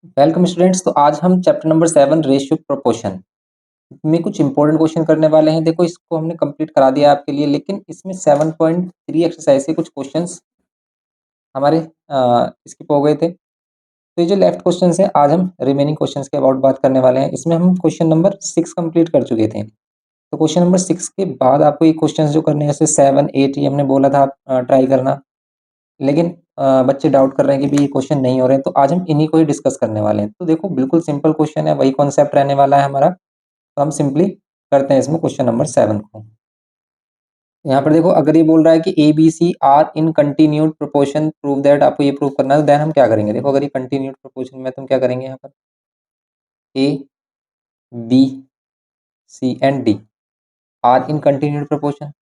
Welcome students. तो आज हम चैप्टर नंबर 7 रेशियो प्रोपोर्शन में कुछ इंपॉर्टेंट क्वेश्चन करने वाले हैं। देखो, इसको हमने कंप्लीट करा दिया आपके लिए, लेकिन इसमें 7.3 एक्सरसाइज के कुछ क्वेश्चंस हमारे स्किप हो गए थे। तो ये जो लेफ्ट क्वेश्चंस हैं, आज हम रिमेनिंग क्वेश्चंस के अबाउट बात करने वाले हैं। इसमें हम क्वेश्चन नंबर 6 कंप्लीट कर चुके थे। तो क्वेश्चन नंबर 6 के बाद आपको ये क्वेश्चंस जो करने हैं, जैसे 7, 8 ये हमने बोला था आप ट्राई करना, लेकिन बच्चे डाउट कर रहे हैं कि भी ये क्वेश्चन नहीं हो रहे हैं। तो आज हम इन्हीं को ही डिस्कस करने वाले हैं। तो देखो, बिल्कुल सिंपल क्वेश्चन है, वही कॉन्सेप्ट रहने वाला है हमारा। तो हम सिंपली करते हैं इसमें क्वेश्चन नंबर 7 को। यहाँ पर देखो, अगर ये बोल रहा है कि A B C are in continued proportion, prove that, आपको ये प्रूव करना है। तो देन हम क्या करेंगे? देखो, अगर ये कंटिन्यूड प्रोपोर्शन में, तो हम क्या करेंगे? यहाँ पर A B C and D are in continued proportion,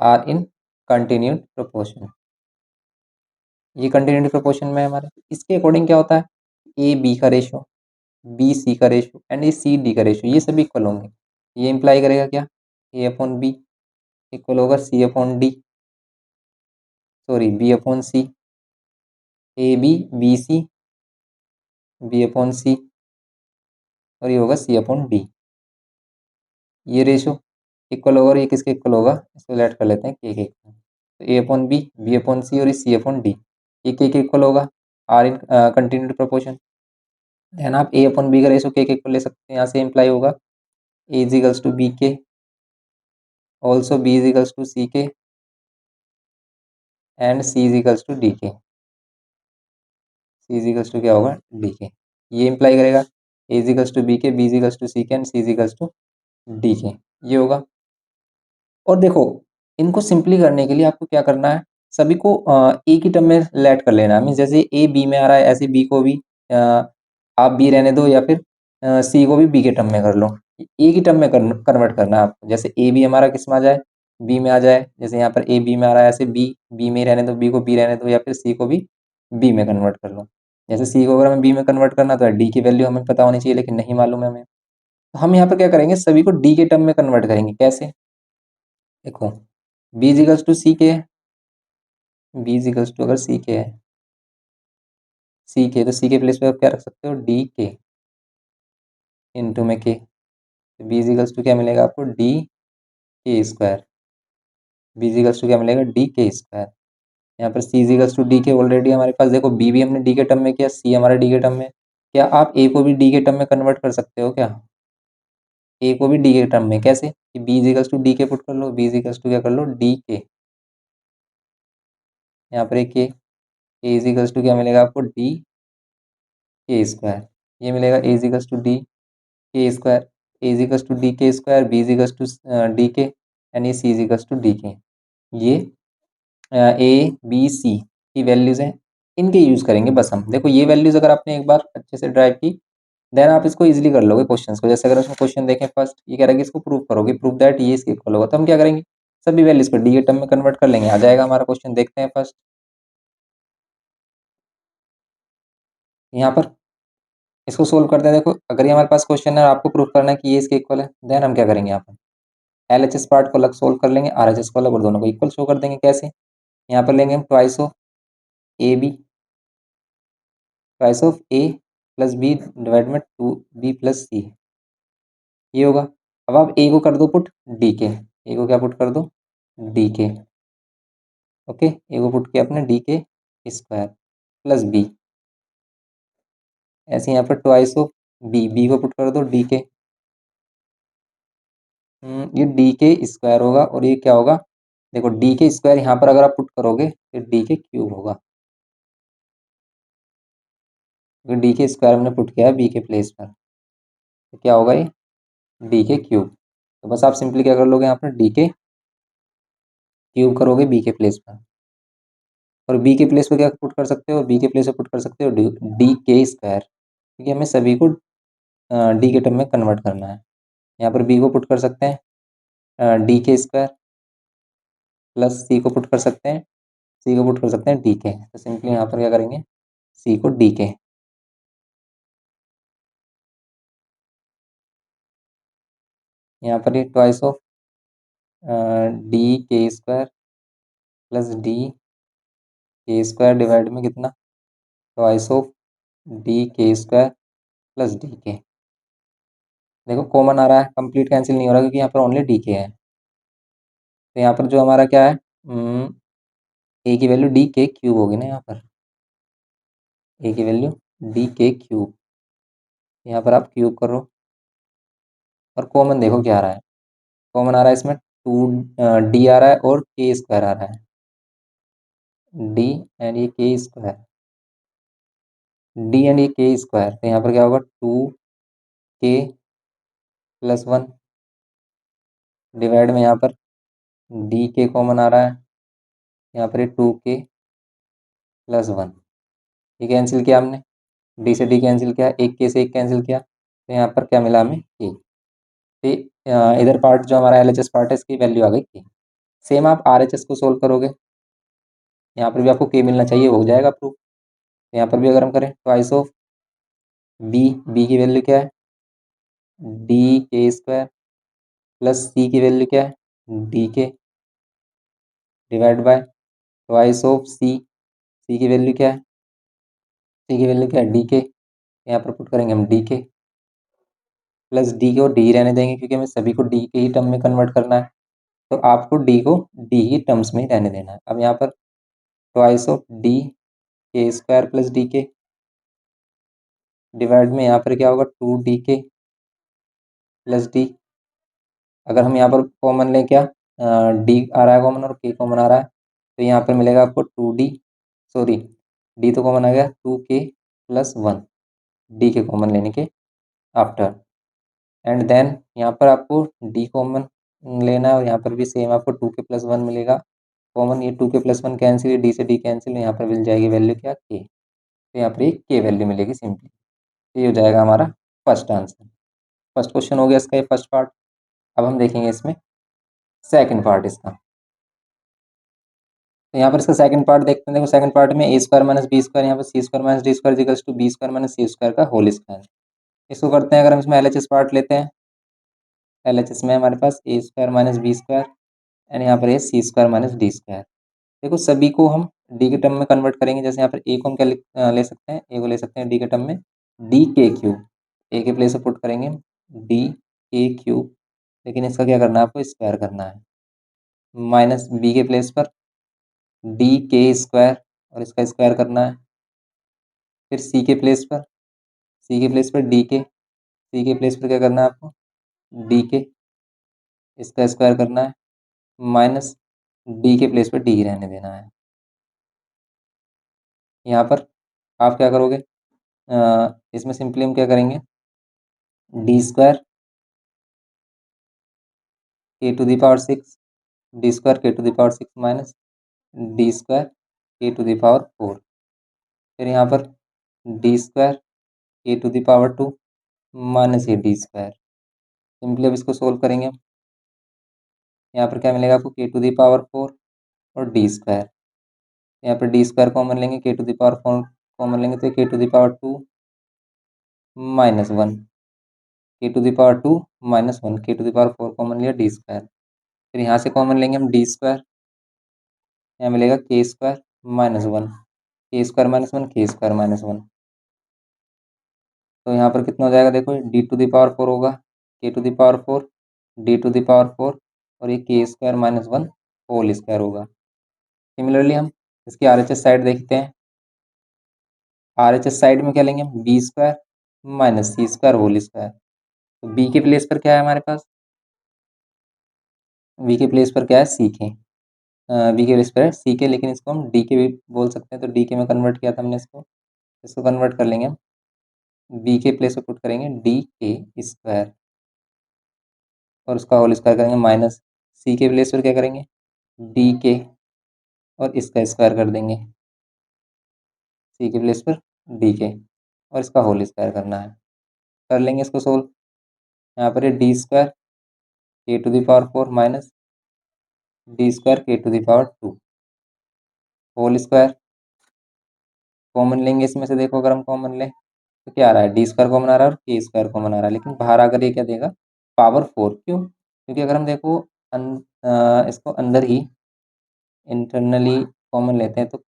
are in continued proportion, ये कंटिन्यूड प्रोपोर्शन में है हमारे। इसके अकॉर्डिंग क्या होता है? ए बी का रेशो, बी सी का रेशो एंड ये सी डी का रेशो, ये सभी इक्वल होंगे। ये इंप्लाई करेगा क्या? ए अपॉन बी इक्वल होगा c upon d, sorry b upon c, a b b c, b upon c, और ये होगा सी अपॉन डी। ये रेशो इक्वल होगा, और ये किसके इक्वल होगा? इसको लेट कर लेते हैं के के। तो ए अपॉन बी अपॉन सी और सी अपॉन डी, ये के इक्वल होगा, are in continued proportion. Then आप ए अपॉन बी का रेशो के इक्वल ले सकते हैं। यहाँ से इम्प्लाई होगा ए इज इक्वल्स टू बी के, also be is equals to C K and C is equals to D के। सी इज इक्वल्स टू क्या होगा? D K. ये इम्प्लाई करेगा A is equals to B K, B is equals to C K and C is equals to D K, ये होगा। और देखो, इनको सिंपली करने के लिए आपको क्या करना है? सभी को एक ही टर्म में लेट कर लेना है। मीन्स जैसे ए बी में आ रहा है, ऐसे बी को भी आप बी रहने दो, या फिर सी को भी बी के टर्म में कर लो। एक ही टर्म में कन्वर्ट करना है आपको। जैसे ए बी हमारा किस में आ जाए? बी में आ जाए। जैसे यहाँ पर ए बी में आ रहा है, ऐसे बी बी में ही रहने दो, बी को बी रहने दो, या फिर सी को भी बी में कन्वर्ट कर लो। जैसे सी को अगर हमें बी में कन्वर्ट करना, तो डी की वैल्यू हमें पता होनी चाहिए, लेकिन नहीं मालूम है हमें। तो हम यहाँ पर क्या करेंगे? सभी को डी के टर्म में कन्वर्ट करेंगे। कैसे? देखो, बी इजिकल्स टू सी के है, बी इजिकल्स टू अगर सी के है, सी के, तो सी के प्लेस पे आप क्या रख सकते हो? डी के इंटू में के। तो बी इजिकल्स टू क्या मिलेगा आपको? D k square. B equals to क्या मिलेगा? D k square. यहाँ पर सी इजिकल्स टू डी के ऑलरेडी हमारे पास, देखो बी भी हमने डी के टर्म में किया, सी हमारा डी के टर्म में। क्या आप ए को भी डी के टर्म में कन्वर्ट कर सकते हो क्या? ए को भी डी के टर्म में कैसे? कि बी इजिकल्स टू डी के पुट कर लो, बी इजिकल्स टू क्या कर लो? डी के। यहाँ पर एक के इजिकल्स टू क्या मिलेगा आपको? D k square. ये मिलेगा a equals to D k square, a equals to D k square, b equals to D k and ये सी इजिकल्स टू डी के। ये ए बी सी की वैल्यूज हैं, इनके यूज करेंगे बस हम। देखो, ये वैल्यूज अगर आपने एक बार अच्छे से ड्राइव की, देन आप इसको इजीली कर लोगे क्वेश्चंस को। जैसे अगर उसमें क्वेश्चन देखें, फर्स्ट ये कह रहा है कि इसको प्रूव करोगे, प्रूव दैट ये इसके इक्वल होगा। तो हम क्या करेंगे? सभी वैल्यूज को डी के टर्म में कन्वर्ट कर लेंगे, आ जाएगा हमारा क्वेश्चन। देखते हैं फर्स्ट यहाँ पर, इसको सोल्व करते हैं। देखो, अगर ये हमारे पास क्वेश्चन है और आपको प्रूव करना है कि ये इसके इक्वल है, देन हम क्या करेंगे? यहाँ पर एलएचएस पार्ट को अलग सोल्व कर लेंगे, आरएचएस को अलग, और दोनों को इक्वल शो कर देंगे। कैसे? यहाँ पर लेंगे हम twice of A B, twice of A plus B divide में टू बी प्लस सी, ये होगा। अब आप ए को कर दो पुट डी के, ए को क्या पुट कर दो? डी के। ओके, ए को पुट किया अपने D k square plus B. ऐसे यहाँ पर ट्वाइस ऑफ बी, बी को पुट कर दो डी के, ये डी के स्क्वायर होगा, और ये क्या होगा? देखो, डी के स्क्वायर यहाँ पर अगर आप पुट करोगे, तो डी के क्यूब होगा। डी के स्क्वायर हमने पुट किया है बी के प्लेस पर, तो क्या होगा? ये डी के क्यूब। तो बस आप सिंपली क्या कर लोगे? यहाँ पर डी के क्यूब करोगे बी के प्लेस पर, और बी के प्लेस पर क्या पुट कर सकते हो? बी के प्लेस पर पुट कर सकते हो डी के स्क्वायर, क्योंकि हमें सभी को डी के टर्म में कन्वर्ट करना है। यहाँ पर बी को पुट कर सकते हैं डी के स्क्वायर, प्लस सी को पुट कर सकते हैं, सी को पुट कर सकते हैं डी के। तो सिंपली यहाँ पर क्या करेंगे? सी को डी के, यहाँ पर ये twice of D k square plus D k square divide में कितना? Twice of D k square plus D के। देखो कॉमन आ रहा है, कंप्लीट कैंसिल नहीं हो रहा क्योंकि यहाँ पर ओनली डी के है। तो यहाँ पर जो हमारा क्या है, ए की वैल्यू डी के क्यूब होगी ना, यहाँ पर ए की वैल्यू डी के क्यूब, यहाँ पर आप क्यूब करो और कॉमन देखो क्या आ रहा है। कॉमन आ रहा है इसमें टू डी आ रहा है और के स्क्वायर आ रहा है, डी एंड ये के स्क्वायर, डी एंड ये के स्क्वायर। तो यहाँ पर क्या होगा, टू के प्लस वन डिवाइड में यहाँ पर डी के कॉमन आ रहा है, यहाँ पर ये टू के प्लस वन, ये कैंसिल किया हमने, डी से डी कैंसिल किया, एक के से एक कैंसिल किया, तो यहाँ पर क्या मिला हमें के। तो इधर पार्ट जो हमारा एल एच एस पार्ट है इसकी वैल्यू आ गई के। सेम आप आर एच एस को सोल्व करोगे, यहाँ पर भी आपको के मिलना चाहिए, हो जाएगा प्रूफ। यहाँ पर भी अगर हम करें तो आइस ऑफ बी की वैल्यू क्या है, डी के स्क्वायर प्लस सी की वैल्यू क्या है, डी के डिवाइड बाय ट्वाइस ऑफ सी की वैल्यू क्या है, सी की वैल्यू क्या है, डी के। यहाँ पर पुट करेंगे हम डी के प्लस डी को डी रहने देंगे क्योंकि हमें सभी को डी के ही टर्म में कन्वर्ट करना है, तो आपको डी को डी ही टर्म्स में ही रहने देना है। अब यहाँ पर twice of D k square plus D के डिवाइड में यहाँ पर क्या होगा, टू डी के प्लस डी। अगर हम यहाँ पर कॉमन लें, क्या डी आ रहा है कॉमन और के कॉमन आ रहा है, तो यहाँ पर मिलेगा आपको टू डी, सॉरी डी तो कॉमन आ गया, टू के प्लस वन डी के कॉमन लेने के आफ्टर, एंड देन यहाँ पर आपको डी कॉमन लेना है और यहाँ पर भी सेम आपको टू के प्लस वन मिलेगा कॉमन। ये टू के प्लस वन कैंसिल, डी से डी कैंसिल, यहाँ पर मिल जाएगी वैल्यू क्या, के। तो यहाँ पर एक के वैल्यू मिलेगी सिंपली। तो ये हो जाएगा हमारा फर्स्ट आंसर। फर्स्ट क्वेश्चन हो गया इसका, ये फर्स्ट पार्ट। अब हम देखेंगे इसमें सेकंड पार्ट इसका। तो यहाँ पर इसका सेकंड पार्ट देखते हैं। देखो सेकंड पार्ट में a square minus b square, यहाँ पर c square minus d square equals to b square minus c square का होल स्क्वायर। इसको करते हैं, अगर हम इसमें एल एच एस पार्ट लेते हैं, एल एच एस में हमारे पास a square minus b square and यहाँ पर है c square minus d square. देखो सभी को हम डी के टर्म में कन्वर्ट करेंगे। जैसे यहाँ पर ए को हम क्या ले सकते हैं, ए को ले सकते हैं डी के टर्म में डी के क्यूब, ए के प्लेस पर पुट करेंगे डी के क्यूब, लेकिन इसका क्या करना है, आपको स्क्वायर करना है, माइनस बी के प्लेस पर डी के स्क्वायर और इसका स्क्वायर करना है, फिर सी के प्लेस पर डी के, सी के प्लेस पर क्या करना है आपको, डी के, इसका स्क्वायर करना है, माइनस डी के प्लेस पर डी रहने देना है। यहाँ पर आप क्या करोगे, इसमें सिंपली हम क्या करेंगे, d square k to the power six, d square k to the power six minus d square k to the power four, फिर यहाँ पर d square k to the power two minus ये d square. Simply अब इसको solve करेंगे हम, यहाँ पर क्या मिलेगा आपको, k to the power four और डी स्क्वायर, यहाँ पर डी स्क्वायर कॉमन लेंगे, k to the power four common लेंगे तो k to the power two minus one, k to the power two minus one, k to the power four common लिया, d square, फिर यहाँ से common लेंगे हम D square, यहाँ मिलेगा K square minus one, K square minus one, K square minus one. तो यहाँ पर कितना हो जाएगा, देखो D to the power four होगा, K to the power four, D to the power four और ये K square minus one whole square होगा। सिमिलरली हम इसकी आर एच एस साइड देखते हैं। आर एच एस साइड में क्या लेंगे हम, B square minus c square whole square. तो बी के प्लेस पर क्या है हमारे पास, बी के प्लेस पर क्या है, सी के, बी के प्लेस पर है सी के, लेकिन इसको हम डी के भी बोल सकते हैं, तो डी के में कन्वर्ट किया था हमने इसको कन्वर्ट कर लेंगे हम, बी के प्लेस पर पुट करेंगे डी के स्क्वायर और उसका होल स्क्वायर करेंगे, माइनस सी के प्लेस पर क्या करेंगे, डी के और इसका स्क्वायर कर देंगे, सी के प्लेस पर डी के और इसका होल स्क्वायर करना है। कर लेंगे इसको सोल्व, यहाँ पर है d square k to the power four minus d square k to the power two whole square. Common लेंगे इसमें से, देखो अगर हम कॉमन लें तो क्या आ रहा है, डी स्क्वायर कॉमन आ रहा है और के स्क्वायर कॉमन आ रहा है, लेकिन बाहर आकर ये क्या देगा, पावर फोर। क्यों, क्योंकि अगर हम देखो इसको अंदर ही इंटरनली कॉमन लेते हैं तो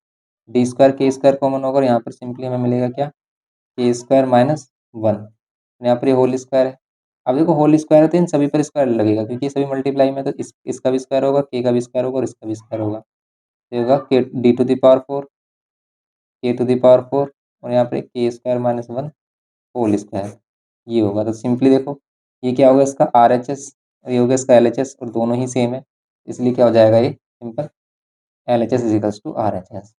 डी स्क्वायर के स्क्वायर कॉमन होगा और यहाँ पर सिंपली हमें मिलेगा क्या, के स्क्वायर माइनस 1, यहाँ पर ये होल स्क्वायर है। अब देखो होल स्क्वायर है तो इन सभी पर स्क्वायर लगेगा क्योंकि ये सभी मल्टीप्लाई में, तो इसका भी स्क्वायर होगा, के का भी स्क्वायर होगा और इसका भी स्क्वायर होगा। तो ये होगा के डी टू द पावर 4, के टू द पावर 4 और यहाँ पर के स्क्वायर माइनस 1 होल स्क्वायर, ये होगा। तो सिंपली देखो ये क्या होगा, इसका आर एच एस और ये होगा इसका एल एच एस, और दोनों ही सेम है, इसलिए क्या हो जाएगा ये simple, L H S is equals to R H S.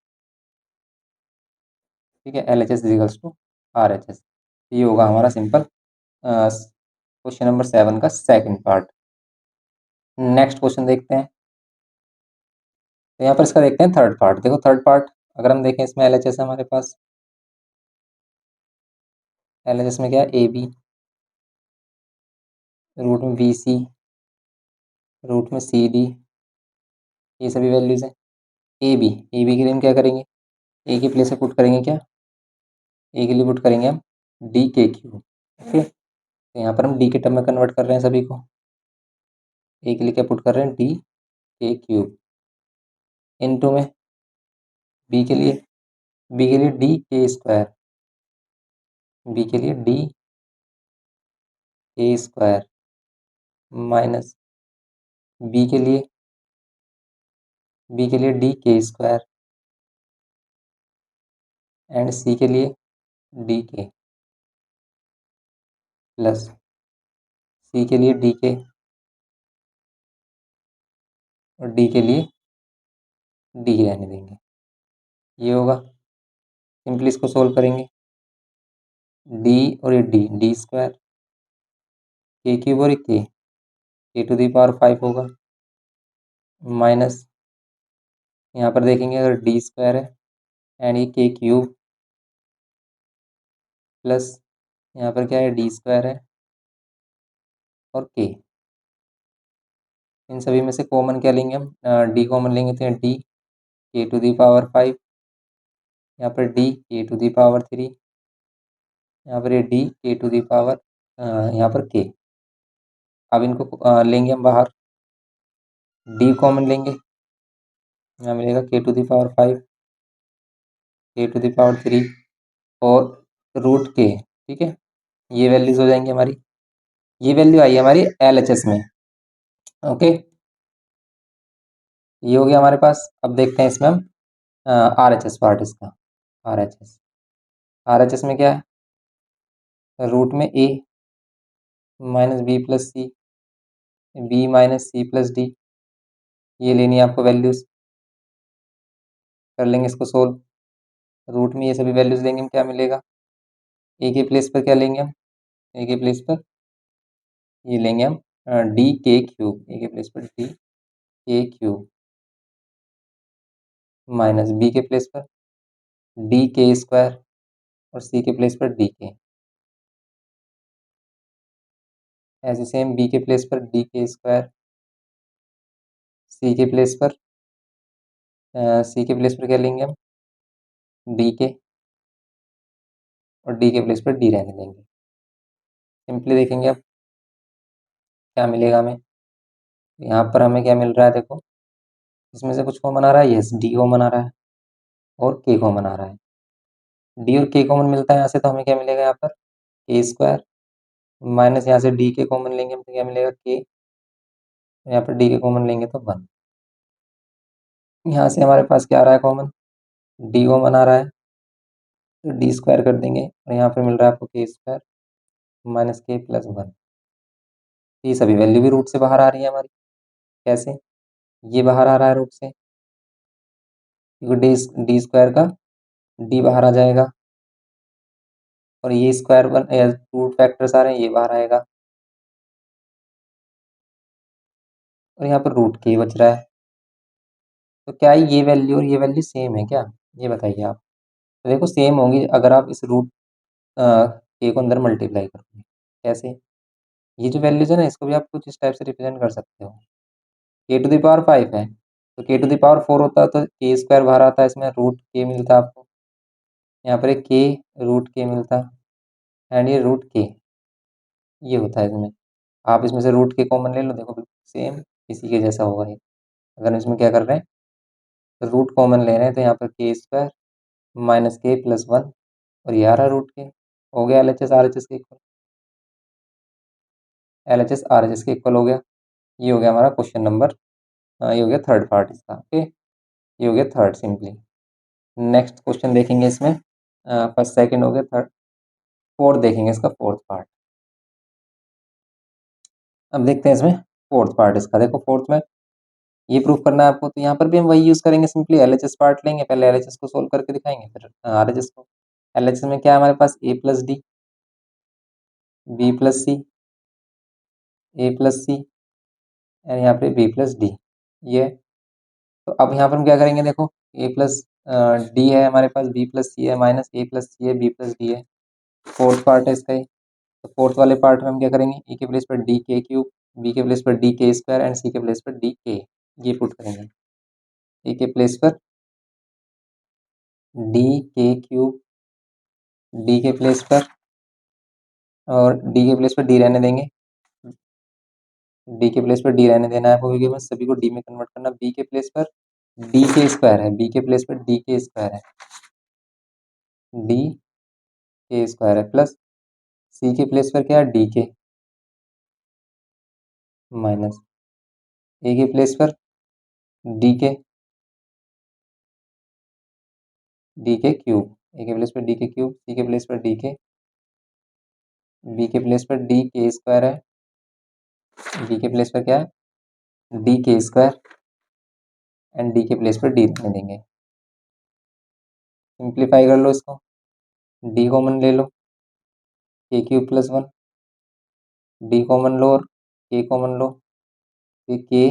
ठीक है, L H S is equals to R H S, ये होगा हमारा सिंपल क्वेश्चन नंबर 7 का सेकंड पार्ट। नेक्स्ट क्वेश्चन देखते हैं। तो यहाँ पर इसका देखते हैं थर्ड पार्ट। देखो थर्ड पार्ट अगर हम देखें, इसमें एल एच एस है हमारे पास, एल एच एस में क्या है, ए बी, रूट में बी सी, रूट में सी डी, ये सभी वैल्यूज हैं। ए बी के लिए हम क्या करेंगे, ए की प्लेस पे पुट करेंगे क्या, ए के लिए पुट करेंगे हम डी के क्यू। ओके, तो यहाँ पर हम डी के टर्म में कन्वर्ट कर रहे हैं सभी को। ए के लिए क्या पुट कर रहे हैं, डी के क्यूब, इनटू में बी के लिए डी के स्क्वायर, बी के लिए D k square minus B के लिए डी के स्क्वायर एंड सी के लिए डी के प्लस सी के लिए डी के और डी के लिए डी रहने देंगे, ये होगा। सिंपली इसको सोल्व करेंगे, डी और ये डी स्क्वायर, के क्यूब और के टू दी पावर 5 होगा, माइनस यहाँ पर देखेंगे अगर डी स्क्वायर है एंड ये के क्यूब, प्लस यहाँ पर क्या है, डी स्क्वायर है और के, इन सभी में से कॉमन क्या लेंगे हम, डी कॉमन लेंगे तो डी के टू दी पावर 5, यहाँ पर डी के टू दी पावर 3, यहाँ पर ये डी के टू दी पावर यहाँ पर के। अब इनको लेंगे हम बाहर, डी कॉमन लेंगे, यहाँ मिलेगा के टू दी पावर 5, के टू दी पावर 3 और रूट के। ठीक है, ये वैल्यूज हो जाएंगी हमारी, ये वैल्यू आई है हमारी एल एच एस में। ओके, ये हो गया हमारे पास। अब देखते हैं इसमें हम आर एच एस पार्ट इसका, R H S, R H S में क्या है, रूट में a minus b plus c, b minus c plus d, ये लेनी है आपको वैल्यूज, कर लेंगे इसको सोल्व। रूट में ये सभी वैल्यूज लेंगे हम, क्या मिलेगा, ए के प्लेस पर क्या लेंगे हम, ए के प्लेस पर ये लेंगे हम डी के क्यूब, ए के प्लेस पर डी के क्यूब माइनस बी के प्लेस पर डी के स्क्वायर और सी के प्लेस पर डी के, ऐसे सेम बी के प्लेस पर डी के स्क्वायर, सी के प्लेस पर क्या लेंगे हम, डी के, और डी के प्लेस पर डी रहने देंगे। सिंपली देखेंगे अब क्या मिलेगा हमें, यहाँ पर हमें क्या मिल रहा है, देखो इसमें से कुछ कॉमन आ रहा है, यस डी कॉमन आ रहा है और के कॉमन आ रहा है। डी और के कॉमन मिलता है यहाँ से, तो हमें क्या मिलेगा यहाँ पर, के स्क्वायर माइनस यहाँ से डी के कॉमन लेंगे हम तो क्या मिलेगा, के, यहाँ पर डी के कॉमन लेंगे तो 1। यहाँ से हमारे पास क्या आ रहा है कॉमन, डी कॉमन आ रहा है तो डी स्क्वायर कर देंगे और यहाँ पर मिल रहा है आपको के स्क्वायर माइनस के प्लस 1। ये सभी वैल्यू भी रूट से बाहर आ रही है हमारी, कैसे, ये बाहर आ रहा है रूट से, क्योंकि डी स्क्वायर का डी बाहर आ जाएगा और ये स्क्वायर वन रूट फैक्टर्स आ रहे हैं, ये बाहर आएगा और यहाँ पर रूट के बच रहा है। तो क्या ये वैल्यू और ये वैल्यू सेम है क्या, ये बताइए आप। तो देखो सेम होंगी अगर आप इस रूट के को अंदर मल्टीप्लाई करोगे, कैसे, ये जो वैल्यूज है ना, इसको भी आप कुछ इस टाइप से रिप्रेजेंट कर सकते हो। के टू द पावर 5 है तो के टू द पावर 4 होता है तो के स्क्वायर बाहर आता है, इसमें रूट के मिलता है आपको, यहाँ पर एक के रूट के मिलता एंड ये रूट के, ये होता है इसमें। आप इसमें से रूट के कॉमन ले लो, देखो बिल्कुल सेम इसी के जैसा होगा ये। अगर इसमें क्या कर रहे हैं, रूट कॉमन ले रहे हैं तो यहाँ पर के स्क्वायर माइनस के प्लस 1 और ये आ रहा है रूट के, हो गया L H S R H S के equal, L H S R H S के इक्वल हो गया। ये हो गया हमारा क्वेश्चन नंबर, ये हो गया थर्ड पार्ट इसका। ओके, ये हो गया थर्ड सिंपली। नेक्स्ट क्वेश्चन देखेंगे इसमें, फर्स्ट सेकंड हो गया, थर्ड फोर्थ देखेंगे इसका फोर्थ पार्ट। अब देखते हैं इसमें फोर्थ पार्ट इसका। देखो फोर्थ में ये प्रूफ करना है आपको, तो यहाँ पर भी हम वही यूज करेंगे, सिंपली एलएचएस पार्ट लेंगे, पहले एलएचएस को सोल्व करके दिखाएंगे फिर आरएचएस को। एलएचएस में क्या है हमारे पास, a plus d, b plus c, a plus c and यहाँ पे बी प्लस डी। ये तो अब यहाँ पर हम क्या करेंगे, देखो ए प्लस डी है हमारे पास, बी प्लस सी है, माइनस ए प्लस सी है, बी प्लस डी है, फोर्थ पार्ट है इसका ये। तो फोर्थ वाले पार्ट में हम क्या करेंगे, ए के प्लेस पर डी के क्यूब, बी के प्लेस पर डी के स्क्वायर एंड सी के प्लेस पर डी के, ये पुट करेंगे। ए के प्लेस पर डी के क्यूब, डी के प्लेस पर, और डी के प्लेस पर डी रहने देंगे, डी के प्लेस पर डी रहने देना है आपको, क्योंकि बस सभी को डी में कन्वर्ट करना। बी के प्लेस पर डी के स्क्वायर है, बी के प्लेस पर डी के स्क्वायर है, डी के स्क्वायर है, प्लस सी के प्लेस पर क्या है, डी के, माइनस ए के प्लेस पर डी के, डी के क्यूब, ए के प्लेस पर डी के क्यूब, सी के प्लेस पर डी के, बी के प्लेस पर डी के स्क्वायर है, डी के प्लेस पर क्या है, D k square and D के प्लेस पर डी रहने देंगे। सिंप्लीफाई कर लो इसको, डी कॉमन ले लो, k cube plus one, d common लो और के कॉमन लो, तो के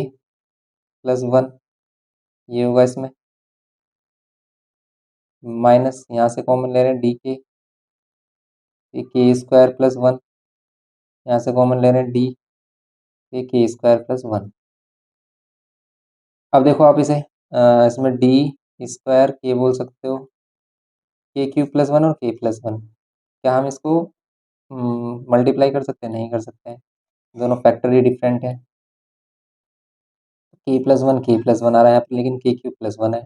प्लस वन ये होगा इसमें, माइनस यहाँ से कॉमन ले रहे हैं D k square plus one, यहाँ से कॉमन ले रहे हैं D k square plus one. अब देखो आप इसे इसमें डी स्क्वायर के बोल सकते हो, के क्यूब प्लस वन और के प्लस वन, क्या हम इसको मल्टीप्लाई कर सकते हैं, नहीं कर सकते हैं, दोनों फैक्टर ही डिफरेंट है। के प्लस वन आ रहा है यहाँ पर, लेकिन के क्यूब प्लस वन है,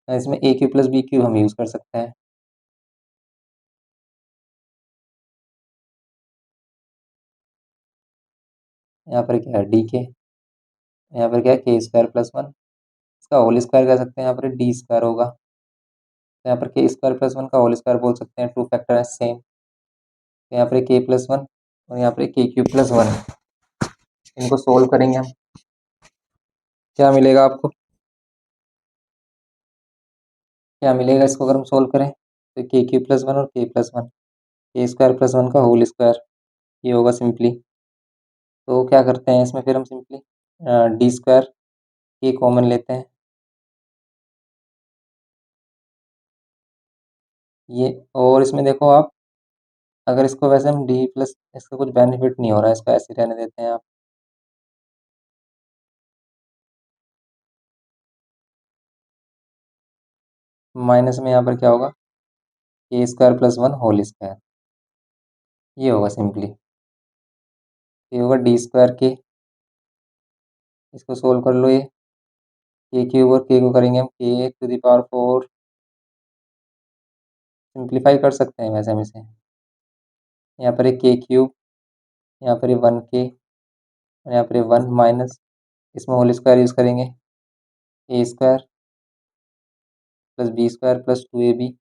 इसमें ए क्यूब प्लस बी क्यूब हम यूज़ कर सकते हैं। यहाँ पर क्या है, डी के, यहाँ पर क्या है, के स्क्वायर प्लस वन, इसका होल स्क्वायर कह सकते हैं, यहाँ पर डी स्क्वायर होगा, तो यहाँ पर के स्क्वायर प्लस वन का होल स्क्वायर बोल सकते हैं, टू फैक्टर है सेम, तो यहाँ पर के प्लस वन और यहाँ पर के क्यूब प्लस वन, इनको सोल्व करेंगे हम, क्या मिलेगा आपको, क्या मिलेगा इसको अगर हम सोल्व करें, तो के क्यूब प्लस वन और के plus one, K square plus one का होल स्क्वायर, ये होगा सिंपली। तो क्या करते हैं इसमें फिर हम सिंपली डी स्क्वायर के कॉमन लेते हैं, ये, और इसमें देखो आप, अगर इसको वैसे हम डी प्लस, इसका कुछ बेनिफिट नहीं हो रहा है, इसको ऐसे रहने देते हैं आप, माइनस में यहाँ पर क्या होगा, K square plus one whole square, ये होगा सिंपली, ये होगा डी स्क्वायर के, इसको सोल्व कर लो, ये के क्यूब और के को करेंगे हम K to the power four, simplify कर सकते हैं वैसे हम इसे, यहाँ पर एक के क्यूब, यहाँ पर ये वन के, और यहाँ पर ये वन माइनस, इसमें होल स्क्वायर यूज़ करेंगे, a square plus b square plus two a b,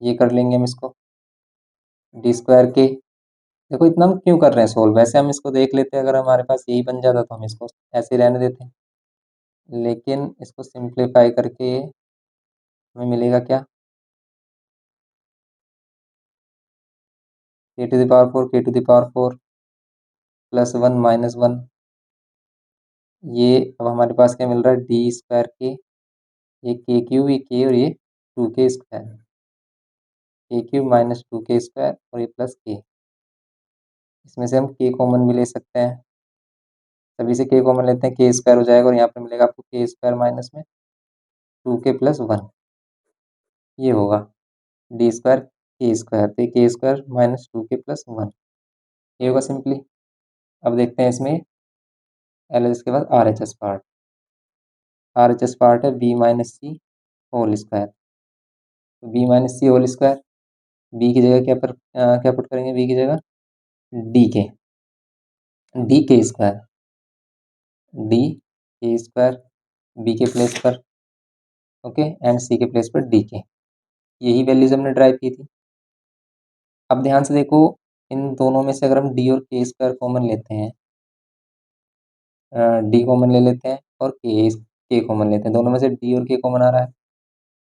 ये कर लेंगे हम इसको, डी स्क्वायर के, देखो इतना हम क्यों कर रहे हैं सोल्व, वैसे हम इसको देख लेते हैं, अगर हमारे पास यही बन जाता तो हम इसको ऐसे ही रहने देते, लेकिन इसको सिंप्लीफाई करके हमें मिलेगा क्या, K to the power four, K to the power four plus one minus one, ये अब हमारे पास क्या मिल रहा है, डी स्क्वायर के, ये के क्यूब, ये के और ये टू के स्क्वायर, के क्यूब माइनस टू के स्क्वायर और ये प्लस के, इसमें से हम के कॉमन भी ले सकते हैं, सभी से के कॉमन लेते हैं, के स्क्वायर हो जाएगा, और यहाँ पे मिलेगा आपको के स्क्वायर माइनस में टू के प्लस वन, ये होगा डी स्क्वायर के स्क्वायर, तो के स्क्वायर माइनस टू के प्लस वन, ये होगा सिंपली। अब देखते हैं इसमें एल एच, के बाद are H S part, are H S part है बी माइनस सी होल स्क्वायर, तो बी माइनस सी होल स्क्वायर, बी की जगह क्या पुट करेंगे, बी की जगह D k square, D k square B के प्लेस पर, ओके, एंड सी के प्लेस पर डी के। यही वैल्यूज हमने ड्राइव की थी। अब ध्यान से देखो, इन दोनों में से अगर हम डी और के स्क्वायर कॉमन लेते हैं, डी कॉमन ले लेते हैं और के कॉमन लेते हैं, दोनों में से डी और के कॉमन आ रहा है,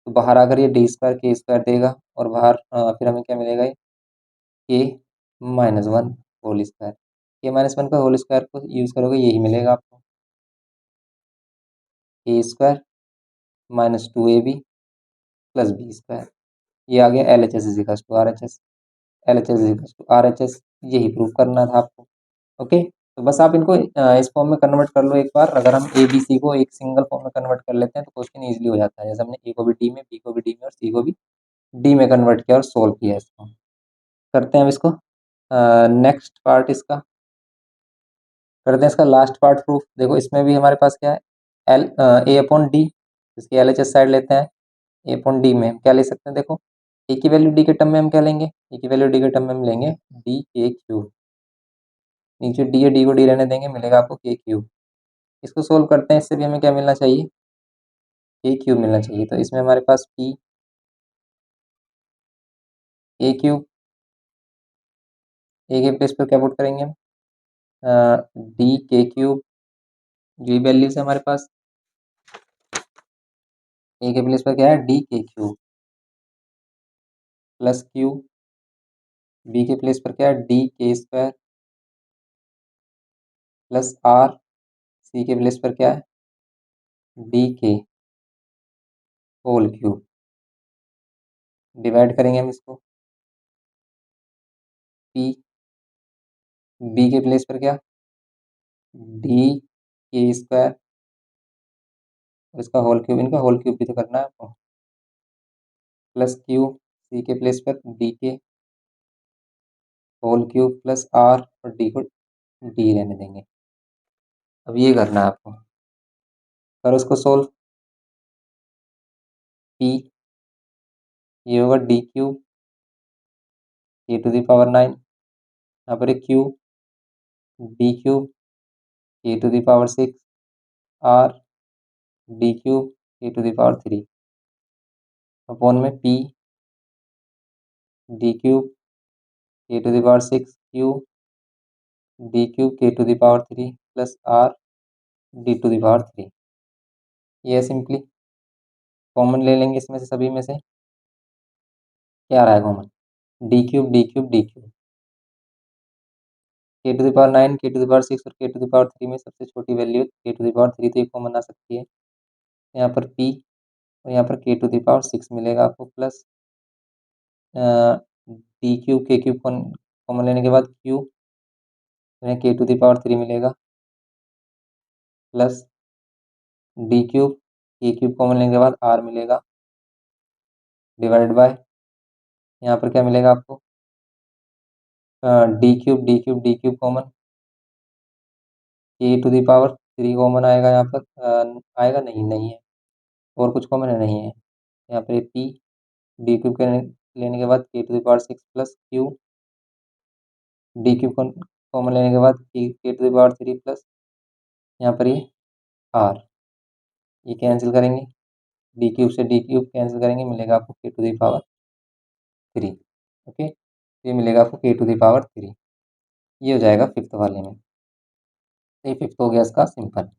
तो बाहर आकर ये डी स्क्वायर के स्क्वायर देगा, और बाहर फिर हमें क्या मिलेगा, के -1 होल स्क्वायर। के -1 का होल स्क्वायर को यूज़ करोगे, यही मिलेगा आपको, a square -2ab plus b square. ये आ गया L H S is equal to R H S, L H S is equal to R H S, यही प्रूव करना था आपको। ओके, तो बस आप इनको इस फॉर्म में कन्वर्ट कर लो एक बार। अगर हम ए बी सी को एक सिंगल फॉर्म में कन्वर्ट कर लेते हैं तो क्वेश्चन ईजिली हो जाता है, जैसे हमने ए को भी डी में, बी को भी डी में और सी को भी डी में कन्वर्ट किया और सोल्व किया इसको। करते हैं अब इसको नेक्स्ट पार्ट इसका, करते हैं इसका लास्ट पार्ट प्रूफ। देखो इसमें भी हमारे पास क्या है, एल ए अपॉन डी, इसकी एल एच एस साइड लेते हैं, ए अपॉन डी में हम क्या ले सकते हैं, देखो ए की वैल्यू डी के टर्म में हम क्या लेंगे, ए की वैल्यू डी के टर्म में हम लेंगे डी के क्यूब, नीचे डी है, डी को डी रहने देंगे, मिलेगा आपको के क्यूब। इसको सोल्व करते हैं, इससे भी हमें क्या मिलना चाहिए, के क्यूब मिलना चाहिए। तो इसमें हमारे पास पी ए क्यूब, ए के प्लेस पर क्या पुट करेंगे हम, डी के क्यूब, जो वैल्यूज है हमारे पास, ए के प्लेस पर क्या है, डी के क्यूब प्लस क्यू, बी के प्लेस पर क्या है, D k square plus are, सी के प्लेस पर क्या है, डी के होल क्यूब। डिवाइड करेंगे हम इसको, पी बी के प्लेस पर क्या, डी के स्क्वायर, इसका होल क्यूब, इनका होल क्यूब भी तो करना है आपको, प्लस क्यू, सी के प्लेस पर डी के होल क्यूब प्लस आर, और डी को डी रहने देंगे। अब ये करना है आपको, करो इसको सोल्व। पी ये होगा d cube a to the power 9, यहाँ पर एक q, D cube a to the power 6, r d cube a to the power 3, upon में p d cube a to the power 6 q D cube k to the power 3 plus r d to the power 3। ये simply common ले लेंगे इसमें से, सभी में से क्या आ रहा है common, D cube D cube D cube, k to the power 9 के टू द पावर 6 और के टू द पावर 3 में सबसे छोटी वैल्यू के टू द पावर 3, तो ये कॉमन आ सकती है। यहाँ पर पी और यहाँ पर के टू द पावर 6 मिलेगा आपको, प्लस डी क्यूब के क्यूब कॉमन लेने के बाद क्यू, के टू द पावर 3 मिलेगा, प्लस डी क्यूब के क्यूब कॉमन लेने के बाद आर मिलेगा, डिवाइड बाय, यहाँ पर क्या मिलेगा आपको, D cube D cube common, के टू द पावर 3 कॉमन आएगा यहाँ पर, आएगा नहीं, नहीं है, और कुछ कॉमन है, नहीं है। यहाँ पर पी डी क्यूब के लेने के बाद K to the power 6 plus Q D cube common लेने के बाद K to the power 3 plus यहाँ पर ये आर, ये कैंसिल करेंगे, डी क्यूब से डी क्यूब कैंसिल करेंगे, मिलेगा आपको k to the power 3। Okay, ये मिलेगा आपको के टू द पावर 3, ये हो जाएगा फिफ्थ वाले में। ये फिफ्थ हो गया इसका सिंपल।